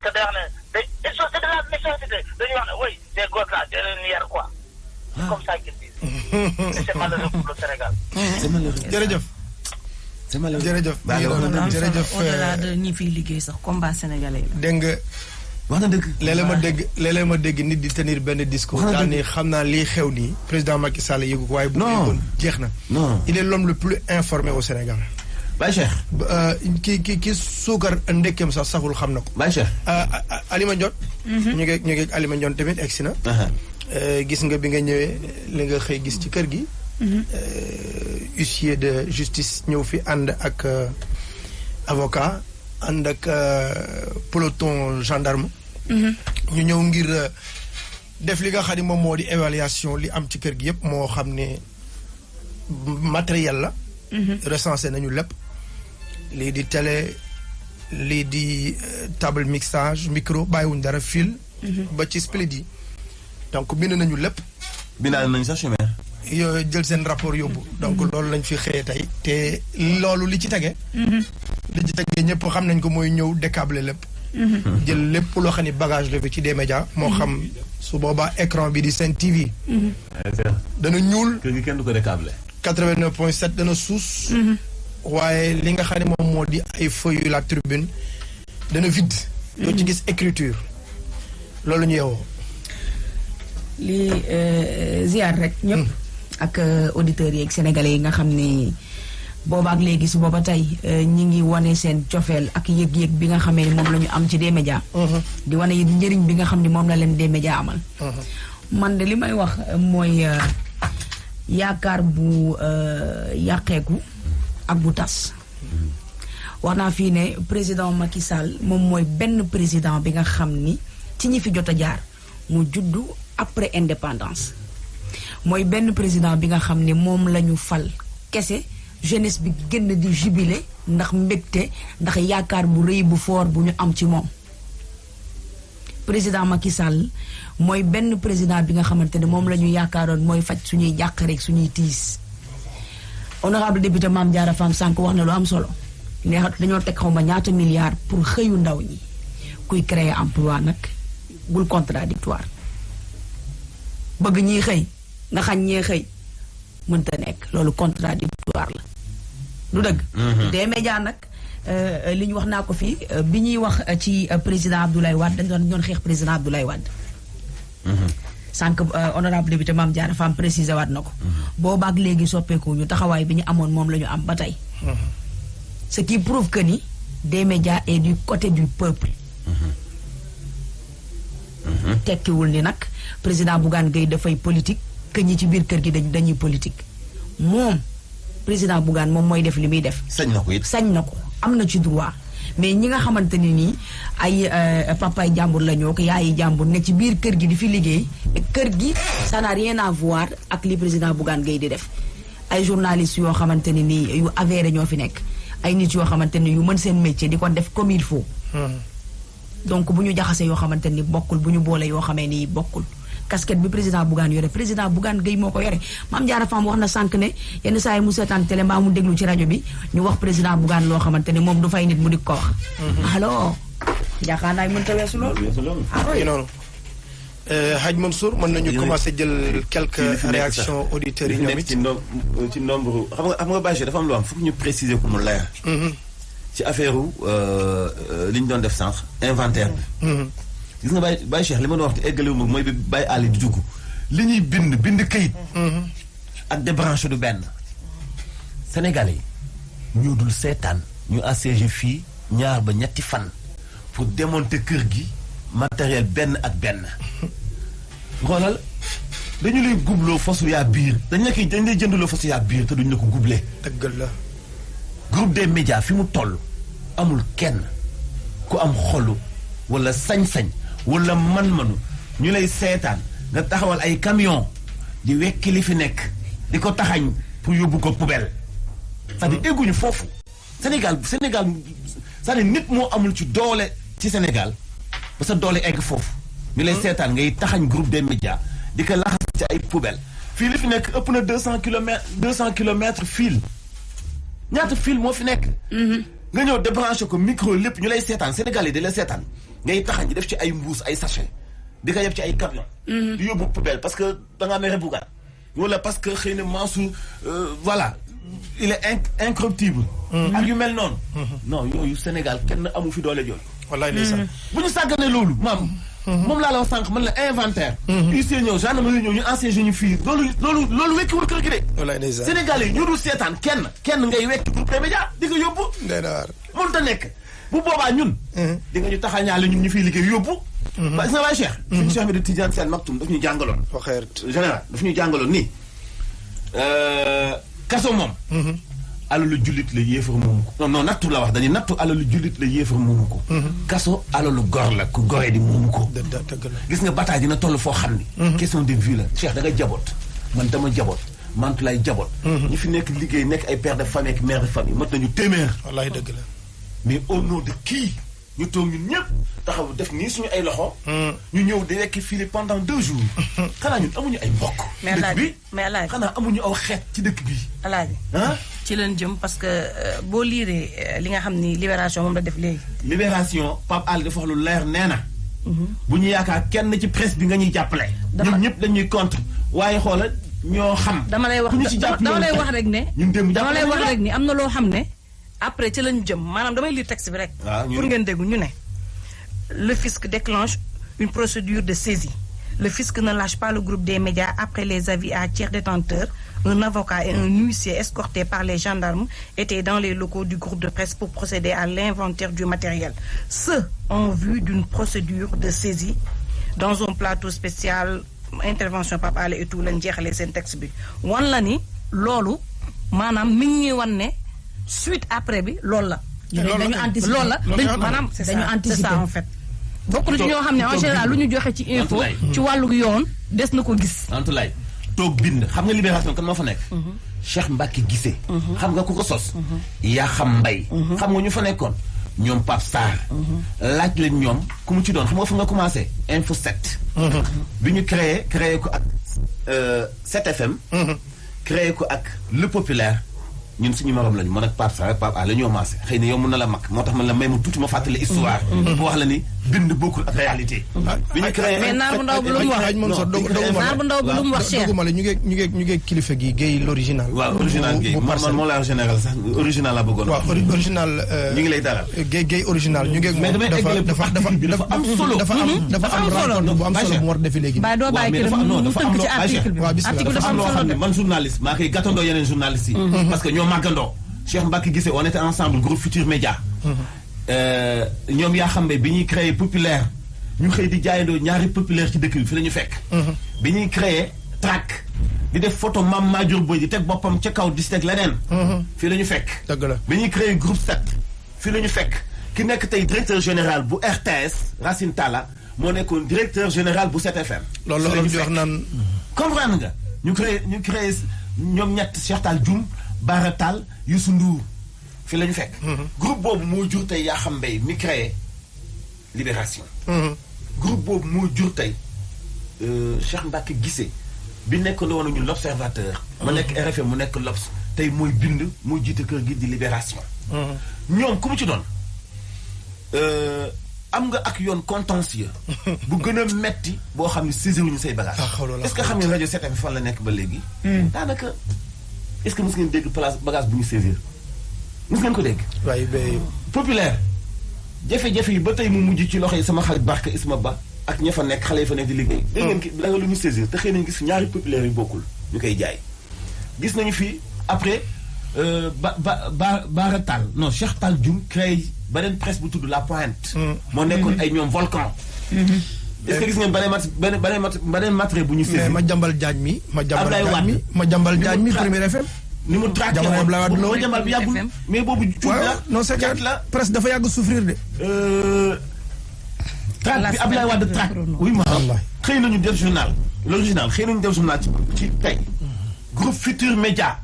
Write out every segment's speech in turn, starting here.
que day wax ne c'est de la méchanceté dañuy wax ne oui ces gosses là c'est leen yar quoi. C'est comme ça qu'ils disent. C'est malheureux pour le Sénégal. C'est malheureux. jërëjëf. c'est malheureux. jërëjëf. jërëjëf au-delà de ñi fiy liggéey sax combat sénégalais la. dégg nga. wax na dëgg. léeg-léeg ma dégg nit di tenir benn discours. daal ni xam naa lii xew nii président Macky Sall yëgu ko waaye. bu ko yëgoon jeex na. non il est l'homme le plus informé au Sénégal. Baye Cheikh. ki suukar ndekkeem sax saful xam na ko. Baye Cheikh. Alima Ndione. ñu ngi Alima Ndione tamit egsi na. gis nga bi nga ñëwee li nga xëy gis ci kër gi. huissier de justice ñëw fi ànd ak avocat ànd ak peloton gendarme. ñu ñëw ngir def li nga xam ne moom moo di évaluation li am ci kër gi yëpp moo xam ne matériel la. recensé nañu lépp. lii di télé lii di table mixage micro bàyyiwuñ dara fil. ba ci split yi. donc bind nañu lépp. bindaale nañu sax chimère. yoo jël seen rapport yóbbu. donc loolu lañ fi xëyee tey te loolu li ci tege. li ci tege ñëpp xam nañ ko mooy ñëw décabler lépp. jël lépp loo xam ne bagage la fi ci des médias. moo xam su boobaa écran bi di Sen TV. dana ñuul. kër gi kenn du ko décabler. 89.7 dana suus. waaye li nga xam ne moom moo di ay feuilles la tribune dana vide. doo ci gis écriture. loolu ñu yeewoo. li ziar rek ñëpp. ak auditeurs yi ak sénégalais yi nga xam ni boobaak léegi si booba tey ñi ngi wane seen cofeel ak yëg-yëg bi nga xamee ni moom la ñu am ci des médias. di wane it njëriñ bi nga xam ni moom la leen des médias amal. man de li may wax mooy yaakaar bu yàqeeku ak bu tas. wax naa fii ne président Macky Sall moom mooy benn président bi nga xam ni ci ñi fi jot a jaar mu juddu après indépendance. mooy benn président bi nga xam ne moom la ñu fal kese jeunesse bi génn di jubilé ndax mbégte ndax yaakaar bu rëy bu fort bu ñu am ci moom. président Macky Sall mooy benn président bi nga xamante ne moom la ñu yaakaaroon mooy faj suñuy jàq rek suñuy tiis. honorable député Mame Diarra Fam sànq wax na lu am solo neexat dañoo teg xaw ma ñaata milliards pour xëyu ndaw ñi kuy créer emploi nag bul contradictoire bëgg ñiy xëy. nga xañ ñee xëy mënta nekk loolu contradictoire la du dëgg. des médias nag li ñu wax naa ko fii bi ñuy wax ci président Abdoulaye Wade dañu doon xeex président Abdoulaye Wade. sànq honorable député Mame Diarra Fam précisé waat na ko. boobaak léegi soppeeku ñu taxawaay bi ñu amoon moom la ñu am ba tey. ce qui prouve que ni des médias est du côté du peuple. tekkiwul ni nag président Bougane Gueye dafay politique. que ñi ci biir kër gi dañuy politique moom président Bougane moom mooy def li muy def. sañ na ko it sañ na ko am na ci droit mais ñi nga xamante ne nii ay papaay jàmbur la ñoo ko yaayi jàmbur ne ci biir kër gi di fi liggéey kër gi ça n'a rien à voir ak li président Bougane Gueye di def. ay journalistes yoo xamante ne nii yu avéré ñoo fi nekk ay nit yoo xamante ne yu mën seen métier di ko def comme il faut. donc bu ñu jaxasee yoo xamante ni bokkul bu ñu boole yoo xamee ni bokkul. casquette bi président Bougane yore président Bougane Gueye moo ko yore Mame Diarra Fam wax na sànq ne yenn saa yi mu seetaan télé mbaa mu déglu ci rajo bi ñu wax président Bougane loo xamante ne moom du fay nit mu di ko wax. alors yaakaar naa mënta weesu loolu. ah oui noonu. Hadj Mansour mën nañu commencé jël quelques réactions auditeurs yi ñoom it. ci nombre xam nga Baye dafa am lu am foog ñu préciser ko mu leer. ci affaire li ñu doon def sànq inventaire bi. gis nga Baye Cheikh li ma doon wax te eggale wu ma mooy bi Baye Ali di dugg li ñuy bind kayit. ak débranché du benn. Sénégalais yi ñoo dul seetaan ñu assiégé fii ñaar ba ñetti fan pour démonter kër gi matériel benn ak benn. xoolal dañu lay gubloo fasu yaa biir dañ lay jëndaloo fasu yaa biir te duñu la ko gublee. dëgg la. groupe des médias fi mu toll amul kenn ku am xolu wala sañ-sañ. wala man-manu ñu lay seetaan nga taxawal ay camion di wekki li fi nekk di ko taxañ pour yóbbu ko poubelle. c'est-à-dire egguñu foofu. Sénégal c'est-à-dire nit moo amul ci doole ci Sénégal ba sa doole egg foofu. ñu lay seetaan ngay taxañ groupe des médias di ko laxas ci ay poubelle fii li fi nekk ëpp na 200 kilomètres fil. ñaata fil moo fi nekk. nga ñëw débranché ko micro lépp ñu lay seetaan Sénégal yi di la seetaan ngay taxañ def ci ay mbuus ay sachet di ko yeb ci ay camion di yóbbu poubelle parce que da ngaa mere Bougane wala parce que xëy na Mansour voilà il est incorruptible ak yu mel noonu non yooyu Sénégal kenn amu fi doole jooyu wallaay ndeysaan. bu ñu sàgganee loolu maam moom laa la wax sànq man la inventaire huissier ñëw gendarmerie ñëw ñu ancien ñu fii loolu wekkiwul kër gi de wallaay ndeysaan. Sénégal yi ñu dul seetaan kenn ngay wekki groupe des médias di nga yóbbu ndey na waar. mënut a nekk bu boobaa ñun di nga ñu taxañaale ñun ñu fiy liggéey yóbbu parce que na waay Cheikh suñu Cheikh mi de Tidiane Sène Maktoum daf ñu jàngaloon général daf ñu jàngaloon nii kaso moom alalu jullit la yéefar moomu ko non nattu la wax dañuy nattu alalu jullit la yéefar moomu ko kaso alalu gor la ku goree di moomu ko gis nga bataille dina toll foo xam ni question de vie la Cheikh da nga jaboot man dama jaboot mantu lay jaboot ñi fi nekk liggéey nekk ay père de famille ak mère de famille mat nañu téeméer wallaay dëgg la. mais au nom de qui ñu toog ñun ñëpp taxaw def nii suñu ay loxo ñu ñëw di wekki fii pendant 2 jours xanaa ñun amuñu ay mbokk dëkk bi mais Alaaji xanaa amuñu aw xeet ci dëkk bi Alaaji ci leen jëm parce que boo liiree li nga xam ni Libération moom la def léegi Libération Pape Alé dafa wax lu leer nee na bu ñu yaakaar kenn ci presse bi nga ñuy jàppale ñun ñëpp dañuy contre waaye xoola ñoo xam dama lay wax rek ne dama lay wax rek ni am na loo xam ne après ci lañu jëm maanaam damay lire texte bi rek pour ngeen déggu ñu ne le fisc déclenche une procédure de saisie le fisc ne lâche pas le groupe des médias après les avis à tiers détenteurs un avocat et un huissier escortés par les gendarmes étaient dans les locaux du groupe de presse pour procéder à l'inventaire du matériel ce en vue d'une procédure de saisie dans un plateau spécial intervention Pape Alé et tout lañ jeexalee seen texte bi wan la ni loolu maanaam mi ngi wan ne suite après bi loolu la. dañu anticiper loolu la maanaam c'est ça en fait. bokk na ci ñoo xam ne en général lu ñu joxe ci info. ci wàllu yoon des na ko gis. Antulaay toog bind xam nga Libération kan moo fa nekk. Cheikh Mbacke Guissé. xam nga ku ko sos. yaa xam mbay. xam nga ñu fa nekkoon ñoom Pape Sarr. laaj leen ñoom ku mu ci doon xam nga fa nga commencé Info 7. bi ñu créé ko ak 7FM. créé ko ak Le Populaire. ñun suñu morom lañu man ak Pape Sarr ak Pape Alé ñoo maase xëy na yow mën na la mag moo tax man la may ma tuuti ma fàttali histoire. bu wax la ni bind bokkul ak réalité. bi ñu créé mais naar bu ndaw bi lu mu wax naar bu ndaw bi lu mu wax Cheikh. doguma la ñu ngi kilifa gi Guèye l'original. waaw original Guèye man moo la général sax original la bëggoon. waaw original. ñu ngi lay dalal. Guèye original ñu ngi. mais damay eggale dafa am solo. dafa am rencontre bu am solo bu war defi léegi. ba doo bàyyi kii mu tënk ci article bi. article dafa am solo de man journaliste maa koy gàttandoo yeneen journalistes yi. parce que ñoo màggandoo. Cheikh Mbacke Guissé on était ensemble groupe Futur Média. ñoom yaa xam ne bi ñuy créé populaire ñu xëy di jaayandoo ñaari populaire ci dëkk bi fi la ñu fekk. bi ñuy créé track di def photo Mame Madior Boye di teg boppam ca kaw di si teg leneen. fii la ñu fekk. dëgg la bi ñuy créé groupe 7 fii la ñu fekk ki nekk tey directeur général bu RTS Racine Talla moo nekkoon directeur général bu 7FM. loolu la ñu wax naan. comprendre nga ñu créé ñoom ñett Cheikh Tall Dioum Bara Tall Youssou Ndour fi la ñu fekk. groupe boobu moo jur tey yaa xam mbay mi créé Libération. groupe boobu moo jur tey Cheikh Mbacke Guissé bi nekk na woon ñu l'Observateur. ma nekk RFM mu nekk l'Obs tey mooy bind moo jiite kër gi di Libération. ñoom ku mu ci doon am nga ak yoon contentieux bu gën a metti boo xam ne saisir wuñu say bagage est-ce que xam ngeen rajo 7FM fan la nekk ba léegi. daanaka. est-ce que mos ngeen dégg place bagage bu ñu saisir mos ngeen ko dégg. waaye ba. populaire jafe-jafe yi ba tey mu mujj ci loxo yi sama xarit Barka Isma Ba ak ña fa nekk xale yi fa nekk di liggéey. dégg ngeen ki da nga lu ñu saisir te xëy nañu gis ñaari populaire yu bokkul ñu koy jaay. gis nañu fii après Bara Tall non Cheikh Tall Dioum créé beneen presse bu tudd La Pointe. moo nekkoon ay ñoom volcan. est-ce que gis ngeen beneen matériel bu ñu saisir. mais ma jambal Diagne mi. ma jambal Diagne mi Premier FM. ni mu traqué woon ma jambal bi yàggul mais boobu. cuut la non c'est que la presse dafa yàgg souffrir de. traque bi Abdoulaye Wade traque. oui ma xëy nañu def journal l'original xëy nañu def journal ci tey. groupe Futur Média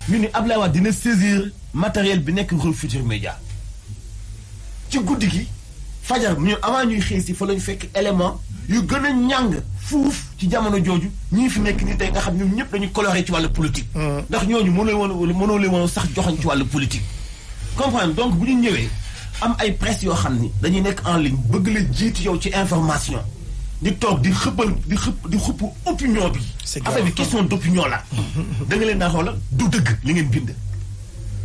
ñu ni Abdoulaye Wade dina saisir matériel bi nekk groupe Futur Média ci guddi gi. fajar ñu avant ñuy xëy si fa lañu fekk élément yu gën a ñàng fuuf ci jamono jooju ñii fi nekk ni tey nga xam ñoom ñëpp dañu coloré ci wàllu politique. ndax ñooñu mënoo leen woon sax joxoñ ci wàllu politique. comprendre donc bu ñu ñëwee am ay presse yoo xam ni dañuy nekk en ligne bëgg la jiitu yow ci information di toog di xëppal di xupp opinion bi. affaire bi question d'opinion la. da nga leen naa xoolal du dëgg li ngeen bind.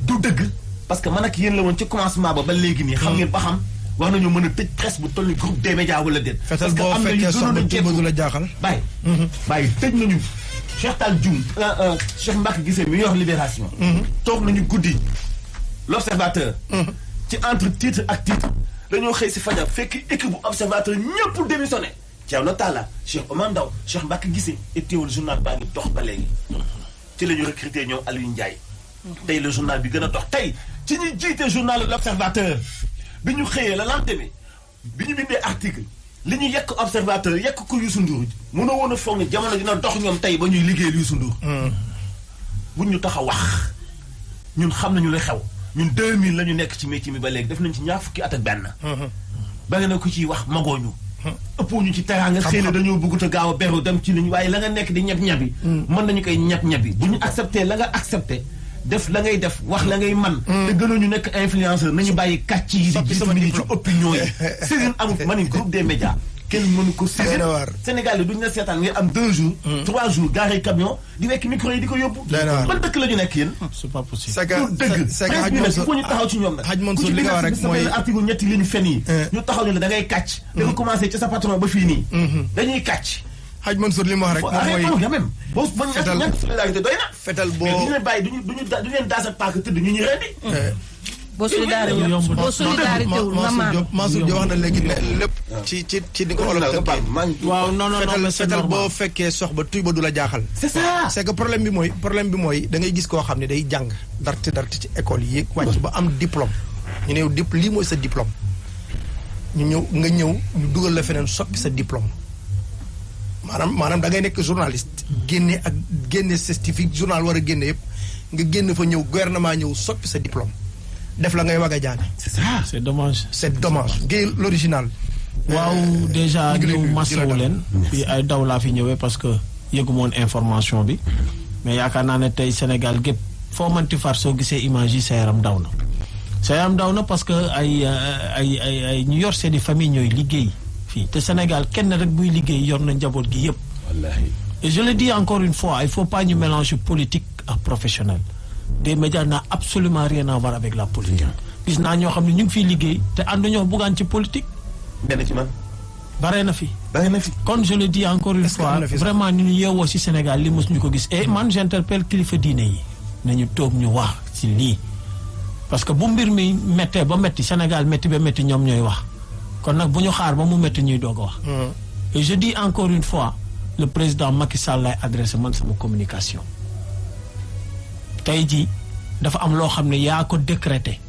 du dëgg parce que man ak yéen la woon ci commencement ba léegi nii. xam ngeen ba xam war nañoo mën a tëj presse bu toll ni groupe des médias wala déet. fetal boo fekkee soxna Touba du la jaaxal. bàyyi tëj nañu Cheikh Tall Dioum Cheikh Mbacke Guissé mi yor Libération. toog nañu guddi l'Observateur. ci entre titre ak titre dañoo xëy si fajar fekk équipe bu Observateur ñëpp démissionné. Thierno Talla Cheikh Omar Ndaw Cheikh Mbacke Guissé et teewul journal baa ngi dox ba léegi. ci la ñu recruté ñoom Aliou Ndiaye. tey le journal bi gën a dox tey ci ñuy jiite journal l'Observateur bi ñu xëyee la lendemain bi ñu bindee article li ñu yekk Observateur yekk ko Youssou Ndour mënoo woon a foog ne jamono dina dox ñoom tey ba ñuy liggéeyal Youssou Ndour. buñ ñu tax a wax ñun xam nañu la xew ñun 2000 la ñu nekk ci métier mi ba léegi def nañ ci ñaar fukki at ak benn. bari na ku ciy wax magooñu. ëppoo ñu ci teraanga xëy na dañoo bëggut a gaaw a beru dem ci liñ waaye la nga nekk di ñeb-ñebi. mën nañu koy ñeb-ñebi bu ñu accepté la nga accepté. def la ngay def wax la ngay man te gënoon ñu nekk influenceur nañu bàyyi kàcc yi di jiitu nit ñi ci opinion yi. saisine amul ma ni groupe des médias kenn mënu ko saisine. Sénégal yi duñu la seetaan ngay am 2 jours 3 jours garé camion di wekk micro yi di ko yóbbu. ban dëkk la ñu nekk yéen. c'est pas possible. c'est que ñu taxaw ci ñoom nag. Hadj Mansour li nga wax rek mooy article ñetti li ñu fen yi. ñu taxaw ñu ne da ngay kàcc. da nga commencé ci sa patron ba fii nii. dañuy kàcc. Hadj Mansour li mu wax rek moom mooy boo ñàkk solidarité doy na. fetal boo mais du ñu leen bàyyi du ñu leen daas ak paaka tëdd ñu rendi. boo solidarité wul nga maanu. Mansour Diop wax na léegi ne lépp. ci di ko olof tënkee. waaw non mais fetal boo fekkee sox ba tuy ba du la jaaxal. c'est ça. c'est que problème bi mooy da ngay gis koo xam ne day jàng darti ci école yi wàcc ba am diplôme. ñu ne lii mooy sa diplôme. nga ñëw ñu dugal la feneen soppi sa diplôme. maanaam da ngay nekk journaliste. génne certificat journal war a génne yëpp nga génn fa ñëw gouvernement ñëw soppi sa diplôme def la ngay wag a jàng. c'est ça. c'est dommage. c'est dommage ngay l'original. waaw déjà ñu masawu leen. fii ay daw laa fi ñëwee parce que yëgu moon information bi. mais yaakaar naa ne tey Sénégal gépp foo mënti far soo gisee image yi sa yaram daw na. sa yaram daw na parce que ay ñu yor seeni famille ñooy liggéey. fii te Sénégal kenn rek buy liggéey yor na njaboot gi yëpp. wallaahi. et je le dis encore une fois il faut pas ñu mélanger politique ak professionnel. des médias n'a absolument rien à voir avec la politique. gis naa ñoo xam ne ñu ngi fiy liggéey te ànduñoo buggaan ci politique. benn ci man. bare na fi. kon je le dis encore une fois vraiment ni ñu yeewoo ci Sénégal li mos ñu ko gis et man j'interpelle kilifa diine yi nañu toog ñu wax ci lii. parce que bu mbir mi méttee ba métti Sénégal métti ba métti ñoom ñooy wax kon nag bu ñu xaar ba mu métti ñuy doog a wax. et je dis encore une fois le président Macky Sall lay adressé man sama communication. tey jii dafa am loo xam ne yaa ko décrété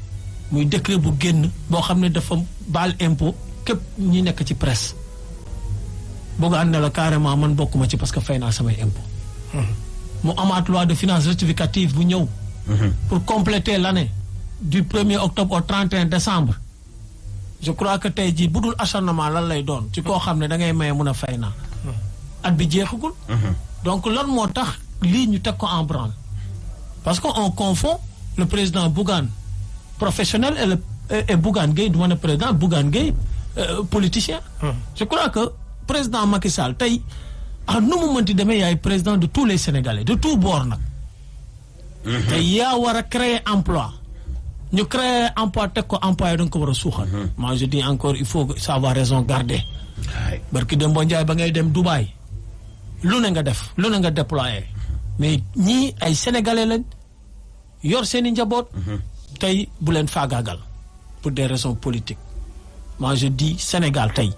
muy décret bu génn boo xam ne dafa baal impôt képp ñi nekk ci presse bëgg a ànd la carrément man bokkuma ci parce que fay naa samay impôt mu amaat loi de finances rectificative bu ñëw pour compléter l'année du 1er octobre au 31 décembre je crois que tey jii bu dul acharnement lan lay doon ci koo xam ne da ngay maye mun a fay naa at bi jeexagul donc lan moo tax lii ñu teg ko en branle parce que on confond le président Bougane professionnel et Bougane Gueye du ma ne président Bougane Gueye politicien. je crois que président Macky Sall tey nu mu mënti demee yaay président de tous les Sénégalais de tout bord nag. tey yaa war a créer emploi ñu créer emploi teg ko employé da nga ko war a suuxal. moi je dis encore il faut savoir raison garder. barki Demba Ndiaye ba ngay dem Dubaï lu ne nga def lu ne nga déployer mais ñii ay sénégalais lañ yor seeni njaboot. tey bu leen faagaagal pour des raisons politiques moi je dis Sénégal tey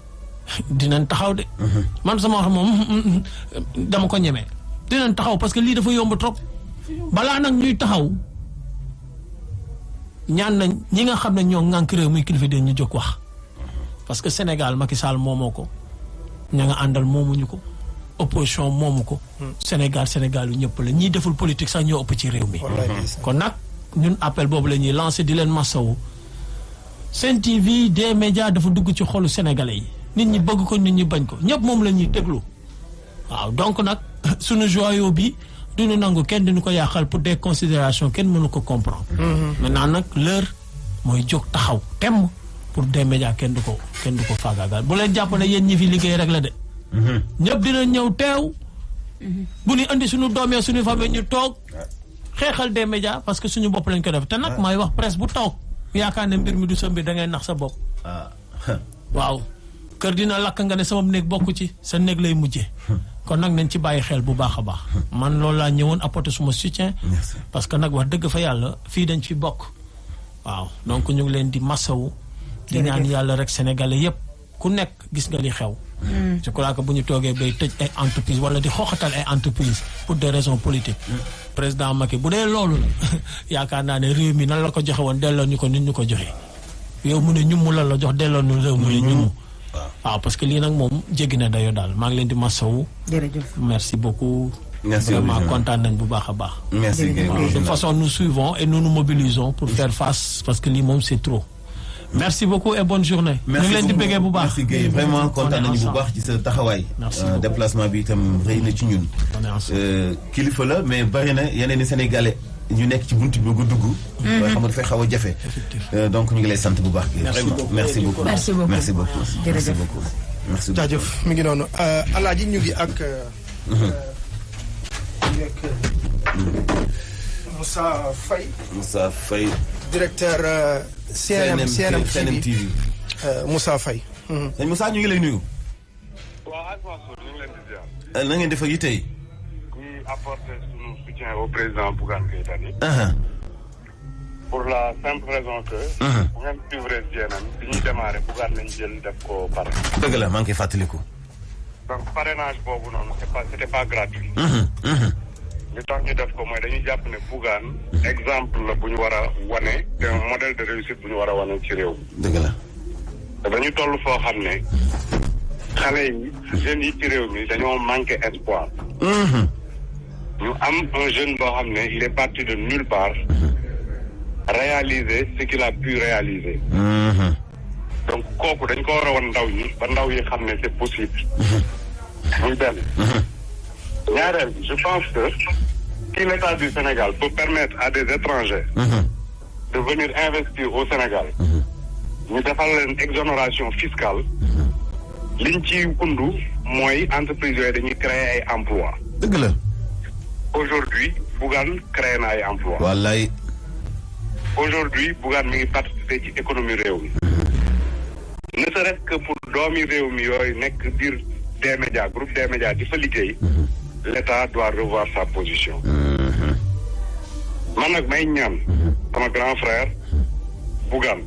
dinañ taxaw de. man sama wax moom dama ko ñemee. dinañ taxaw parce que lii dafa yomb trop balaa nag ñuy taxaw ñaan nañ ñi nga xam ne ñoo ŋànk réew muy kilifa de ñu jóg wax parce que Sénégal Macky Sall moomoo ko ña nga àndal moomuñu ko. opposition moomu ko. Sénégal yu ñëpp la ñiy deful politique sax ñoo ëpp ci réew mi. kon nag ñun appel boobu la ñuy lancé di leen masawu. Sen TV des médias dafa dugg ci xolu sénégalais yi nit ñi bëgg ko nit ñi bañ ko ñëpp moom la ñuy déglu. waaw donc nag sunu joyau bi duñu nangu kenn duñu ko yàqal pour des considérations kenn mënu ko comprendre. maintenant nag l'heure mooy jóg taxaw temm pour des médias kenn du ko faagaagal bu leen jàpp ne yéen ñi fi liggéey rek la de. ñëpp dina ñëw teew. bu ñu indi suñu doom yi suñu famille ñu toog xeexal des médias parce que suñu bopp lañ ko def te nag may wax presse bu toog yaakaar ne mbir mi du sa mbir da ngay nax sa bopp. waaw kër dina lakk nga ne sama néeg bokk ci sa néeg lay mujjee. kon nag nañ ci bàyyi xel bu baax a baax. man loolu laa ñëwoon apporter suma soutien. parce que nag wax dëgg fa yàlla fii dañ fi bokk. waaw donc ñu ngi leen di masawu. di ñaan yàlla rek sénégalais yépp ku nekk gis nga li xew. je crois que bu ñu toogee bay tëj ay entreprise wala di xooxatal ay entreprise pour des raisons politiques. président Macky bu dee loolu la yaakaar naa ne réew mi nan la ko joxe woon delloo ñu ko nit ñu ko joxe. yow mu ne ñum mu la jox delloo ñu réew mu ne ñum. waaw parce que lii nag moom jéggi na dayoo daal maa ngi leen di masawu. jërëjëf merci beaucoup. merci vraiment kontaan nañ bu baax a baax. merci de toute façon nous suivons et nous nous mobilisons pour faire face parce que lii moom c'est trop. merci beaucoup et bonne journée. ñu ngi leen di bëggee bu baax. merci Guèye vraiment kontaan nañu bu baax ci sa taxawaay. déplacement bi itam rëy na ci ñun. kilifa la mais bari na yeneen i sénégalais ñu nekk ci buntu bi bëgg dugg. xam nga dafay xaw a jafe. donc ñu ngi lay sant bu baax. vraiment merci beaucoup. merci beaucoup merci beaucoup. merci beaucoup. merci beaucoup. jaajëf mi ngi noonu Alaaji ñu ngi ak. Moussa Faye. Moussa Faye. directeur CNM TV. Moussa Faye. sëñ Moussa ñu ngi lay nuyu. waaw ak Mansour ñu ngi leen di ziar. na ngeen def ak yi tey. ñuy apporter suñu soutien au président Bougane Gueye Dany. pour la simple raison que. bu ngeen suivre CNM bi ñuy démarré Bougane nañ jël def ko pare. dëgg la maa ngi koy fàttaliku. donc parrainage boobu noonu c'était pas gratuit. li tax ñu def ko mooy dañuy jàpp ne Bougane exemple la bu ñu war a wane te un modèle de réussite bu ñu war a wane ci réew mi. dëgg la. te dañu toll foo xam ne xale yi jeunes yi ci réew mi dañoo manqué espoir. ñu am un jeune boo xam ne il est parti de nulle part. réaliser ce qu'il a pu réaliser. donc kooku dañ ko war a wan ndaw ñi ba ndaw yi xam ne c'est possible. muy benn. ñaareel bi je pense que si l'État du Sénégal peut permettre à des étrangers de venir investir au Sénégal ñu defal leen exonération fiscale liñ ci undu mooy entreprise yooyu dañuy créer ay emplois. dëgg la. aujourd'hui Bougane créé na ay emplois. wallaay. aujourd'hui Bougane mi ngi participer ci économie réew mi. ne serait-ce que pour doomi réew mi yooyu nekk biir des médias groupe des médias di fa liggéey. l'État doit revoir sa position. man nag may ñaan sama grand frère Bougane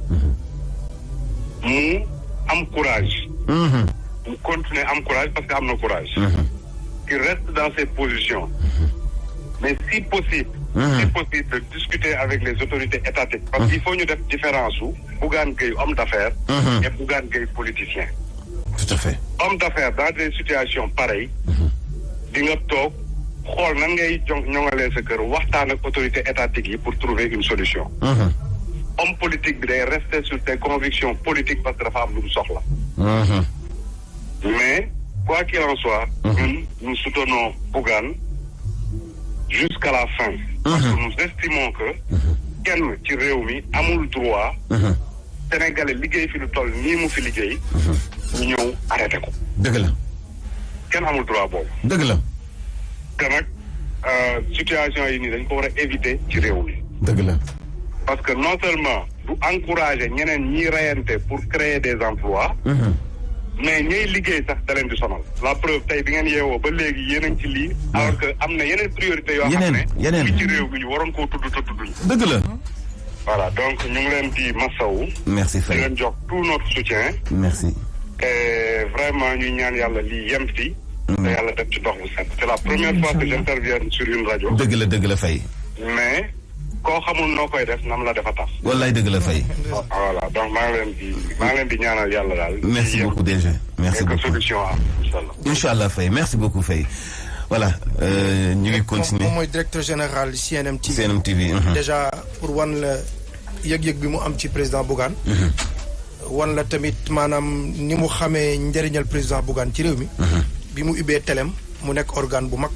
mu am courage. mu continuer am courage parce que am na courage. qu'il reste dans ses positions. mais si possible. si possible de discuter avec les autorités étatiques. parce qu'il faut ñu def différence su Bougane Gueye homme d'affaires. et Bougane Gueye politicien. tout à fait. homme d'affaires dans des situations pareilles. di nga toog xool nan ngay ñoŋalee sa kër waxtaan ak autorité étatique yi pour trouver une solution. homme politique bi day rester sur tes convictions politiques parce que dafa am lu mu soxla. mais quoi qu'il en soit. ñun nous soutenons Bougane jusqu'à la fin. parce que nous estimons que kenn ci réew mi amul droit. Sénégalais liggéey fi lu toll nii mu fi liggéey. ñu ñëw arrêté ko. dëgg la. kenn amul droit boobu. dëgg la. te nag situation yi nii dañ ko war a éviter ci réew mi. dëgg la. parce que non seulement du encourager ñeneen ñiy reyante pour créer des emplois. mais ñiy liggéey sax da leen di sonal. la preuve tey bi ngeen yeewoo ba léegi yéen a ngi ci lii. alors que am na yeneen priorité yoo xam ne. yeneen ci réew mi ñu waroon koo tudd te tudduñ. dëgg la. voilà donc ñu ngi leen di masawu. merci Faye di leen jox tout notre soutien. merci. et vraiment ñuy ñaan yàlla lii yem fi. te yàlla def ci ndox bu set. c'est la première fois que j'interviens sur une radio. dëgg la Faye. mais koo xamul noo koy def nam la defa tax. wallaay dëgg la Faye. voilà donc maa ngi leen di ñaanal yàlla daal. merci beaucoup déjà. merci beaucoup solution am incha allah Faye merci beaucoup Faye. voilà ñu ngi continuer moom mooy directeur général CNM TV. CNM TV. déjà pour wan la yëg-yëg bi mu am ci président Bougane. wan la tamit maanaam ni mu xamee njëriñal président Bougane ci réew mi. bi mu ubbee telem mu nekk organe bu mag